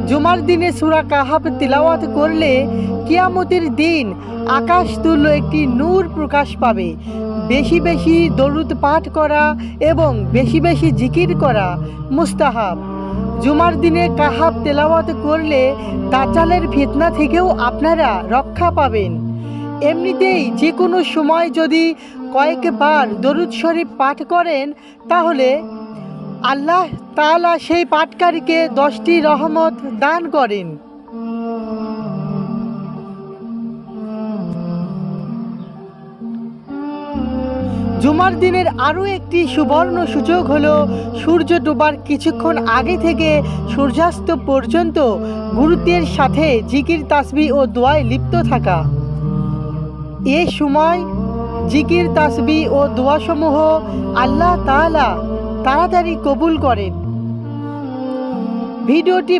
জুমার দিনে সূরা কাহাফ তিলাওয়াত করলে কিয়ামতের দিন আকাশ তুল্য একটি নূর প্রকাশ পাবে। বেশি বেশি দরুদ পাঠ করা এবং বেশি বেশি জিকির করা মুস্তাহাব। জুমার দিনে কাহাফ তেলাওয়াত করলে দাজ্জালের ফিতনা থেকেও আপনারা রক্ষা পাবেন। এমনিতেই যে কোনো সময় যদি কয়েকবার দরুদ শরীফ পাঠ করেন তাহলে আল্লাহ তাআলা সেই পাঠকারীকে 10টি রহমত দান করেন। জুমার দিনের আরও একটি সুবর্ণ সুযোগ হলো সূর্য ডোবার কিছুক্ষণ আগে থেকে সূর্যাস্ত পর্যন্ত গুরুত্বের সাথে জিকির তাসবিহ ও দোয়ায় লিপ্ত থাকা। এ সময় জিকির তাসবিহ ও দোয়াসমূহ আল্লাহ তাআলা তাড়াতাড়ি কবুল করেন। ভিডিওটি